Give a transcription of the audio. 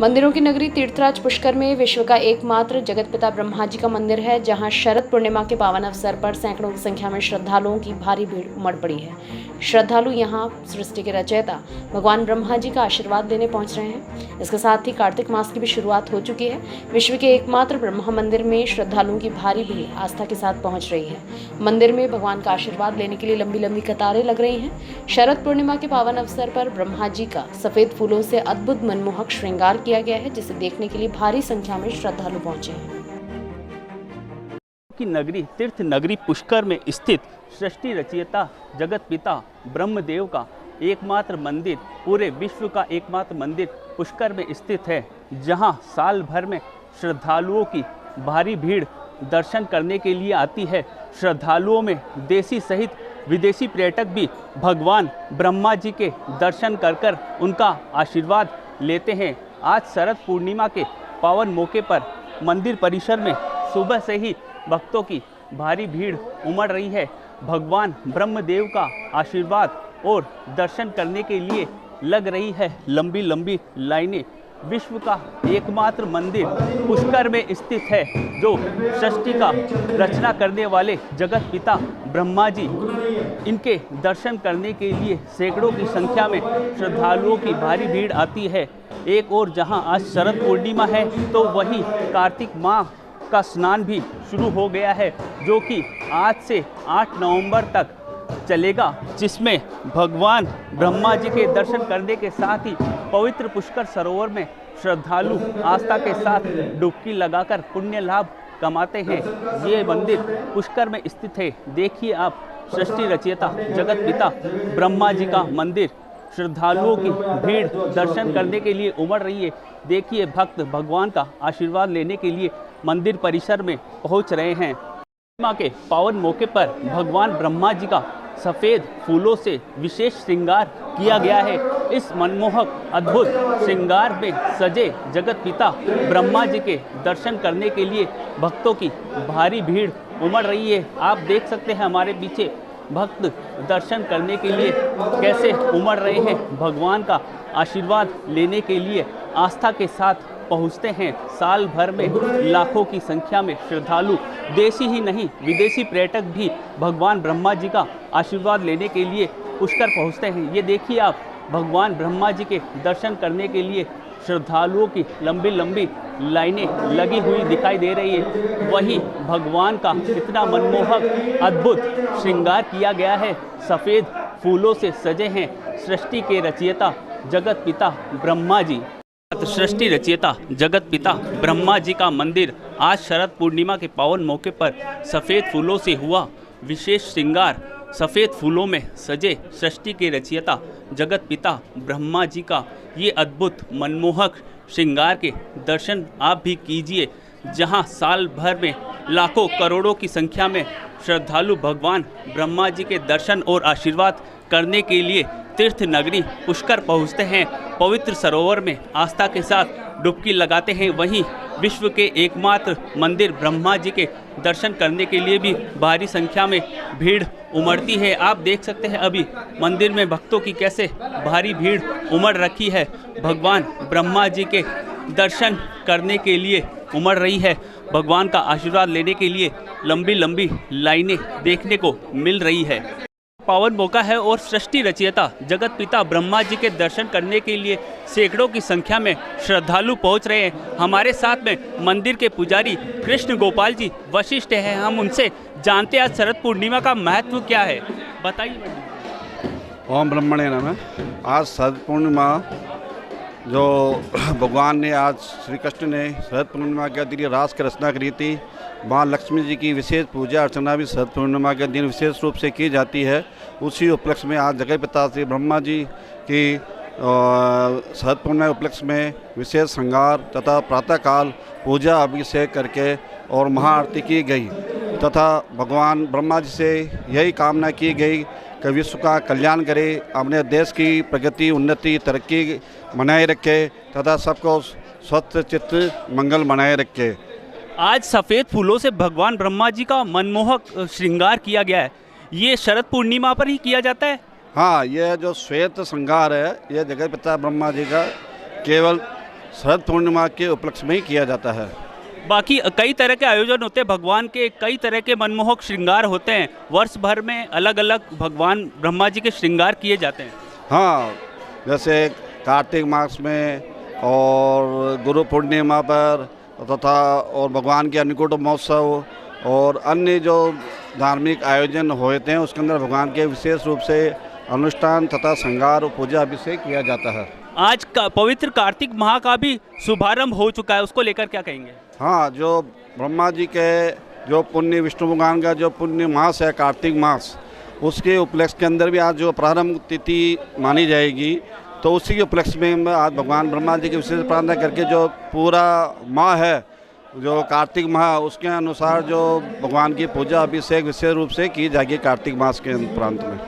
मंदिरों की नगरी तीर्थराज पुष्कर में विश्व का एकमात्र जगतपिता ब्रह्मा जी का मंदिर है, जहां शरद पूर्णिमा के पावन अवसर पर सैकड़ों की संख्या में श्रद्धालुओं की भारी भीड़ उमड़ पड़ी है। श्रद्धालु यहां सृष्टि के रचयिता भगवान ब्रह्मा जी का आशीर्वाद लेने पहुंच रहे हैं। इसके साथ ही कार्तिक मास की भी शुरुआत हो चुकी है। विश्व के एकमात्र ब्रह्मा मंदिर में श्रद्धालुओं की भारी भीड़ आस्था के साथ पहुंच रही है। मंदिर में भगवान का आशीर्वाद लेने के लिए लंबी लंबी कतारें लग रही हैं। शरद पूर्णिमा के पावन अवसर पर ब्रह्मा जी का सफेद फूलों से अद्भुत मनमोहक श्रृंगार किया गया है, जिसे देखने के लिए भारी संख्या में श्रद्धालु पहुंचे हैं। की नगरी तीर्थ नगरी पुष्कर में स्थित सृष्टि रचयिता जगत पिता ब्रह्मदेव का एकमात्र मंदिर, पूरे विश्व का एकमात्र मंदिर पुष्कर में स्थित है, जहां साल भर में श्रद्धालुओं की भारी भीड़ दर्शन करने के लिए आती है। श्रद्धालुओं में देशी सहित विदेशी पर्यटक भी भगवान ब्रह्मा जी के दर्शन कर उनका आशीर्वाद लेते हैं। आज शरद पूर्णिमा के पावन मौके पर मंदिर परिसर में सुबह से ही भक्तों की भारी भीड़ उमड़ रही है। भगवान ब्रह्मदेव का आशीर्वाद और दर्शन करने के लिए लग रही है लंबी लंबी लाइनें। विश्व का एकमात्र मंदिर पुष्कर में स्थित है, जो सृष्टि का रचना करने वाले जगत पिता ब्रह्मा जी, इनके दर्शन करने के लिए सैकड़ों की संख्या में श्रद्धालुओं की भारी भीड़ आती है। एक और जहां आज शरद पूर्णिमा है, तो वहीं कार्तिक माह का स्नान भी शुरू हो गया है, जो कि आज से 8 नवंबर तक चलेगा, जिसमें भगवान ब्रह्मा जी के दर्शन करने के साथ ही पवित्र पुष्कर सरोवर में श्रद्धालु आस्था के साथ डुबकी लगाकर पुण्य लाभ कमाते हैं। ये मंदिर पुष्कर में स्थित है। देखिए आप, सृष्टि रचयिता जगत पिता ब्रह्मा जी का मंदिर। श्रद्धालुओं की भीड़ दर्शन करने के लिए उमड़ रही है। देखिए, भक्त भगवान का आशीर्वाद लेने के लिए मंदिर परिसर में पहुंच रहे हैं। पूर्णिमा के पावन मौके पर भगवान ब्रह्मा जी का सफ़ेद फूलों से विशेष श्रृंगार किया गया है। इस मनमोहक अद्भुत श्रृंगार में सजे जगत पिता ब्रह्मा जी के दर्शन करने के लिए भक्तों की भारी भीड़ उमड़ रही है। आप देख सकते हैं हमारे पीछे भक्त दर्शन करने के लिए कैसे उमड़ रहे हैं। भगवान का आशीर्वाद लेने के लिए आस्था के साथ पहुंचते हैं। साल भर में लाखों की संख्या में श्रद्धालु, देशी ही नहीं विदेशी पर्यटक भी भगवान ब्रह्मा जी का आशीर्वाद लेने के लिए पुष्कर पहुंचते हैं। ये देखिए आप, भगवान ब्रह्मा जी के दर्शन करने के लिए श्रद्धालुओं की लंबी लंबी लाइनें लगी हुई दिखाई दे रही है। वहीं भगवान का इतना मनमोहक अद्भुत श्रृंगार किया गया है। सफ़ेद फूलों से सजे हैं सृष्टि के रचयिता जगत पिता ब्रह्मा जी। सृष्टि रचयिता जगत पिता ब्रह्मा जी का मंदिर आज शरद पूर्णिमा के पावन मौके पर सफ़ेद फूलों से हुआ विशेष श्रृंगार। सफ़ेद फूलों में सजे सृष्टि के रचयिता जगत पिता ब्रह्मा जी का ये अद्भुत मनमोहक श्रृंगार के दर्शन आप भी कीजिए, जहां साल भर में लाखों करोड़ों की संख्या में श्रद्धालु भगवान ब्रह्मा जी के दर्शन और आशीर्वाद करने के लिए तीर्थ नगरी पुष्कर पहुंचते हैं। पवित्र सरोवर में आस्था के साथ डुबकी लगाते हैं। वहीं विश्व के एकमात्र मंदिर ब्रह्मा जी के दर्शन करने के लिए भी भारी संख्या में भीड़ उमड़ती है। आप देख सकते हैं अभी मंदिर में भक्तों की कैसे भारी भीड़ उमड़ रखी है। भगवान ब्रह्मा जी के दर्शन करने के लिए उमड़ रही है। भगवान का आशीर्वाद लेने के लिए लंबी लंबी लाइनें देखने को मिल रही है। पावन मौका है और सृष्टि रचयिता जगत पिता ब्रह्मा जी के दर्शन करने के लिए सैकड़ों की संख्या में श्रद्धालु पहुंच रहे हैं। हमारे साथ में मंदिर के पुजारी कृष्ण गोपाल जी वशिष्ठ हैं। हम उनसे जानते हैं आज शरद पूर्णिमा का महत्व क्या है, बताइए। ओम ब्रह्मणे नमः। आज शरद पूर्णिमा जो भगवान ने, आज श्री कृष्ण ने शरद पूर्णिमा के दिन रास की रचना करी थी। माँ लक्ष्मी जी की विशेष पूजा अर्चना भी शरद पूर्णिमा के दिन विशेष रूप से की जाती है। उसी उपलक्ष्य में आज जगत पिता श्री ब्रह्मा जी की शरद पूर्णिमा उपलक्ष्य में विशेष श्रृंगार तथा प्रातःकाल पूजा अभिषेक करके और महाआरती की गई तथा भगवान ब्रह्मा जी से यही कामना की गई कि विश्व का कल्याण करे, अपने देश की प्रगति उन्नति तरक्की बनाए रखे तथा सबको स्वस्थ चित्त मंगल बनाए रखे। आज सफ़ेद फूलों से भगवान ब्रह्मा जी का मनमोहक श्रृंगार किया गया है। ये शरद पूर्णिमा पर ही किया जाता है? हाँ, यह जो श्वेत श्रृंगार है, यह जगत पिता ब्रह्मा जी का केवल शरद पूर्णिमा के उपलक्ष्य में ही किया जाता है। बाकी कई तरह के आयोजन होते हैं, भगवान के कई तरह के मनमोहक श्रृंगार होते हैं, वर्ष भर में अलग अलग भगवान ब्रह्मा जी के श्रृंगार किए जाते हैं। हाँ, जैसे कार्तिक मास में और गुरु पूर्णिमा पर तथा और भगवान के अन्नकूट महोत्सव और अन्य जो धार्मिक आयोजन होते हैं उसके अंदर भगवान के विशेष रूप से अनुष्ठान तथा श्रृंगार और पूजा अभिषेक किया जाता है। आज का पवित्र कार्तिक माह का भी शुभारंभ हो चुका है, उसको लेकर क्या कहेंगे? हाँ, जो ब्रह्मा जी के जो पुण्य विष्णु भगवान का जो पुण्य मास है कार्तिक मास, उसके उपलक्ष्य के अंदर भी आज जो प्रारंभ तिथि मानी जाएगी, तो उसी के उपलक्ष्य में आज भगवान ब्रह्मा जी की विशेष प्रार्थना करके जो पूरा माह है जो कार्तिक माह, उसके अनुसार जो भगवान की पूजा अभिषेक विशेष रूप से की जाएगी कार्तिक मास के प्रांत में।